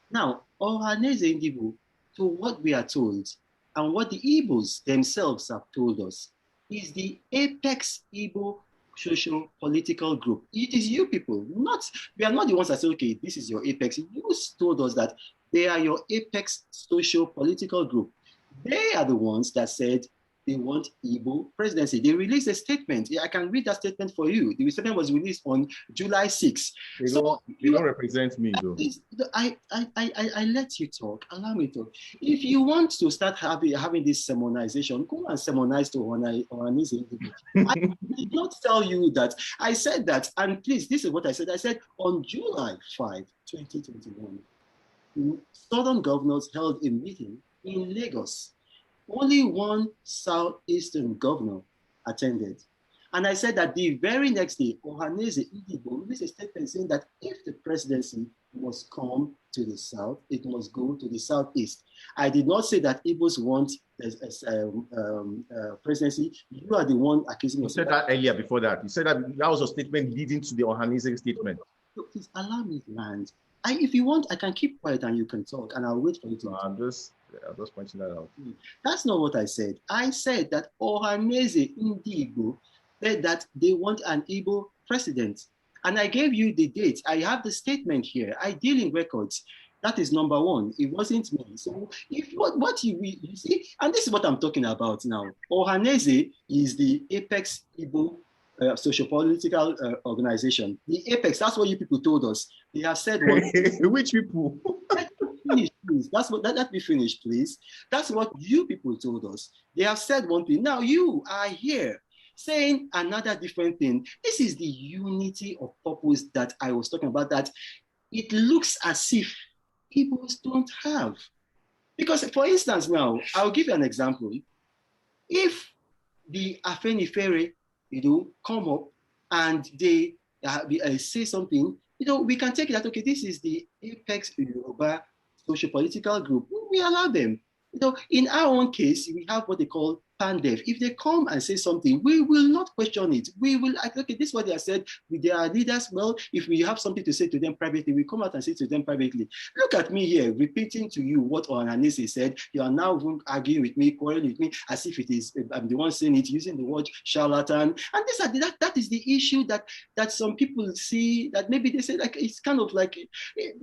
Now, Ohaneze Ndi Igbo, to what we are told, and what the Igbos themselves have told us, is the apex Igbo social political group. It is you people, we are not the ones that say, okay, this is your apex. You told us that they are your apex social political group. They are the ones that said they want Igbo presidency. They released a statement. I can read that statement for you. The statement was released on July 6th. They don't represent me, though. I let you talk. Allow me to. If you want to start having this sermonization, go and sermonize to Ohaneze. I did not tell you that. I said that, and please, this is what I said. I said on July 5, 2021, Southern governors held a meeting in Lagos. Only one Southeastern governor attended. And I said that the very next day, Ohaneze Ndi Igbo released a statement saying that if the presidency must come to the South, it must go to the Southeast. I did not say that Igbos want presidency. You are the one accusing me. You said that earlier before that. You said that was a statement leading to the Ohaneze statement. Please allow me to land. If you want, I can keep quiet and you can talk, and I'll wait for you to. No, I'm just pointing that out. That's not what I said. I said that Ohaneze Ndi Igbo said that they want an Igbo president. And I gave you the dates. I have the statement here. I deal in records. That is number one. It wasn't me. So if what you see, and this is what I'm talking about now. Ohaneze is the apex Igbo socio-political organization. The apex, that's what you people told us. They have said which people? Finish, please. Let me finish, please. That's what you people told us. They have said one thing. Now you are here saying another different thing. This is the unity of purpose that I was talking about, that it looks as if Igbos don't have. Because, for instance, now, I'll give you an example. If the Afenifere, come up and they say something, we can take it that, okay, this is the apex Yoruba social political group. We allow them. In our own case, we have what they call Pandef. If they come and say something, we will not question it. We will, okay, this is what they have said with their leaders. Well, if we have something to say to them privately, we come out and say to them privately. Look at me here, repeating to you what Ohaneze said. You are now arguing with me, quarreling with me, as if it is, I'm the one saying it, using the word charlatan. And that is the issue that some people see, that maybe they say, like, it's kind of like,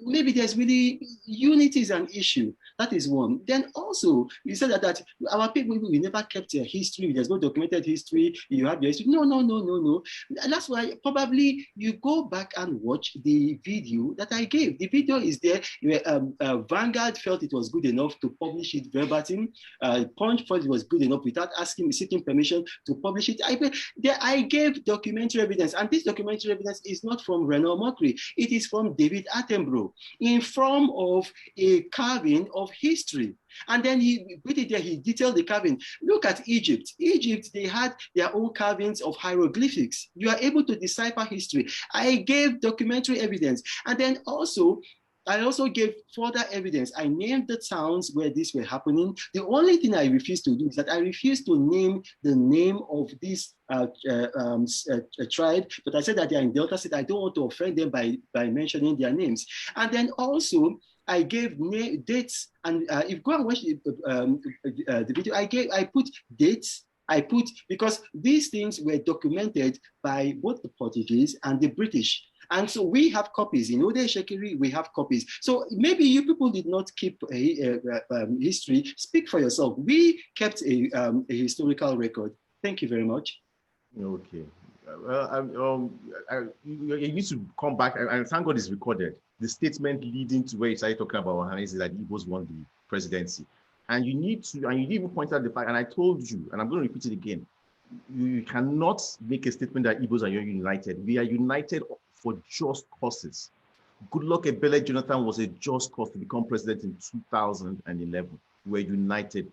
maybe there's really, unity is an issue. That is one. Then also, you said that our people, we never kept kept a history. There's no documented history. You have your history. No, no, no, no, no. And that's why probably you go back and watch the video that I gave. The video is there. Vanguard felt it was good enough to publish it verbatim. Punch thought it was good enough without seeking permission to publish it. I gave documentary evidence, and this documentary evidence is not from Renaud Mockery. It is from David Attenborough in form of a carving of history. And then he put it there, he detailed the carving. Look at Egypt. Egypt, they had their own carvings of hieroglyphics. You are able to decipher history. I gave documentary evidence. And then I also gave further evidence. I named the towns where these were happening. The only thing I refused to do is that I refused to name the name of this tribe, but I said that they are in Delta State. I don't want to offend them by mentioning their names. And then also, I gave dates, and if you go and watch the video, I put dates. Because these things were documented by both the Portuguese and the British. And so we have copies. In Ode Ishekiri, we have copies. So maybe you people did not keep a history. Speak for yourself. We kept a historical record. Thank you very much. Okay. You need to come back, and thank God it's recorded. The statement leading to where you started talking about is that Igbos won the presidency. And you need to, and you even point out the fact, and I told you, and I'm going to repeat it again, you cannot make a statement that Igbos are united. We are united for just causes. Goodluck Ebele Jonathan was a just cause to become president in 2011. We were united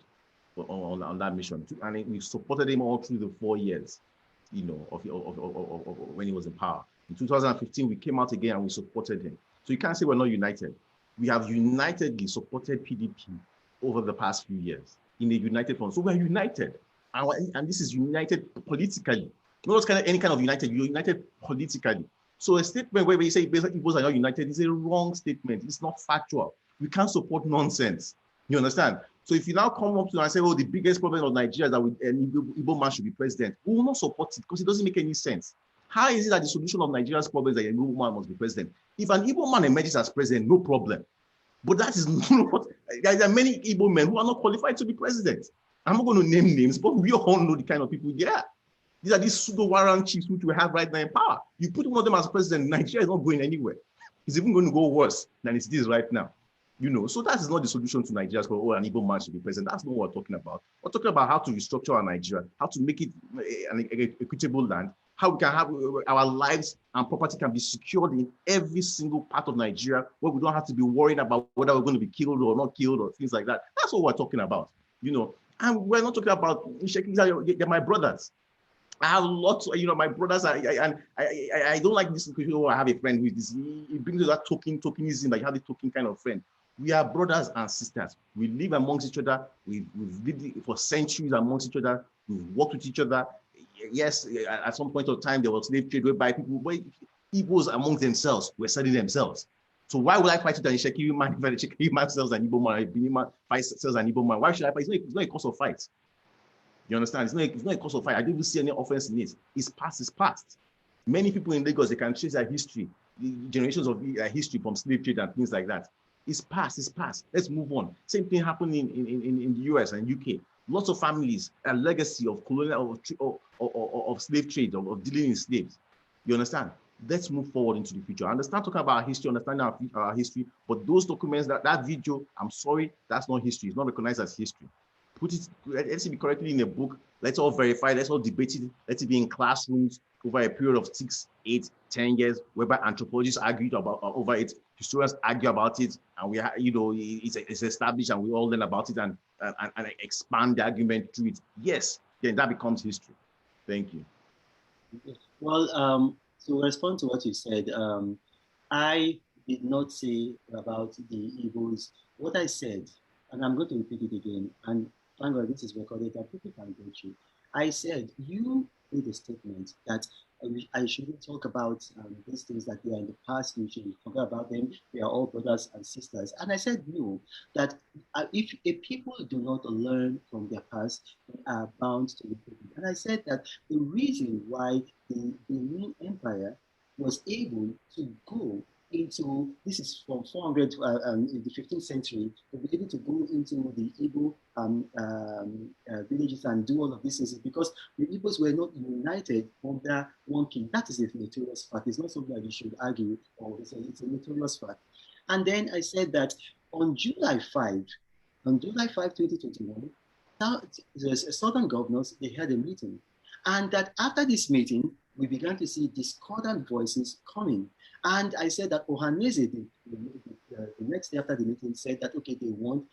on that mission. And we supported him all through the 4 years, you know, of when he was in power. In 2015, we came out again and we supported him. So you can't say we're not united. We have unitedly supported PDP over the past few years in a united front. So we're united. And this is united politically. Not any kind of united, you're united politically. So a statement where we say Igbos are not united is a wrong statement. It's not factual. We can't support nonsense. You understand? So if you now come up to and say, oh, the biggest problem of Nigeria is that an Igbo man should be president, we will not support it because it doesn't make any sense. How is it that the solution of Nigeria's problem is that an Igbo man must be president? If an Igbo man emerges as president, no problem. But that is not what, there are many Igbo men who are not qualified to be president. I'm not going to name names, but we all know the kind of people they are. These are these pseudo-warrant chiefs which we have right now in power. You put one of them as president, Nigeria is not going anywhere. It's even going to go worse than it is right now. You know, so that is not the solution to Nigeria's problem. Oh, an Igbo man should be president. That's not what we're talking about. We're talking about how to restructure our Nigeria, how to make it an equitable land, how we can have our lives and property can be secured in every single part of Nigeria, where we don't have to be worrying about whether we're going to be killed or not killed or things like that. That's what we're talking about, you know. And we're not talking about they're my brothers. I have lots, you know, my brothers, I don't like this situation where I have a friend with this, he brings that tokenism, like you have a token kind of friend. We are brothers and sisters. We live amongst each other. We've lived for centuries amongst each other. We've worked with each other. Yes, at some point of time, there was slave trade whereby Igbos amongst themselves were selling themselves. So why would I fight with an Ishekiri man if an Ishekiri man sells an Igbo man, a Benin man sells an Igbo man? Why should I fight? It's not a cause of fight. You understand? It's not a cause of fight. I don't even see any offense in it. It's past. Many people in Lagos, they can trace their history, generations of history from slave trade and things like that. It's past. Let's move on. Same thing happened in the US and UK. Lots of families, a legacy of colonial of slave trade, of dealing in slaves. You understand? Let's move forward into the future. Understand talking about our history, understand our history, but those documents, that video, I'm sorry, that's not history. It's not recognized as history. Let's be correctly in a book. Let's all verify. Let's all debate it. Let's be in classrooms over a period of 6, 8, 10 years, whereby anthropologists argued over it, historians argue about it, and it's established, and we all learn about it and expand the argument through it. Yes, then that becomes history. Thank you. Well, to respond to what you said, I did not say about the Igbos. What I said, and I'm going to repeat it again, and thank God this is recorded and people can go through. I said, you made a statement that I shouldn't talk about these things that they are in the past. We should forget about them. We are all brothers and sisters. And I said, no, that if people do not learn from their past, they are bound to repeat it. And I said that the reason why the Benin Empire was able to go into, this is from 400 in the 15th century, to be able to go into the Igbo villages and do all of these things, because the Igbos were not united under one king. That is a notorious fact. It's not something that you should argue, or it's a notorious fact. And then I said that on July 5, 2021, the southern governors, they had a meeting. And that after this meeting, we began to see discordant voices coming. And I said that Ohanese, the next day after the meeting, said that, okay, they want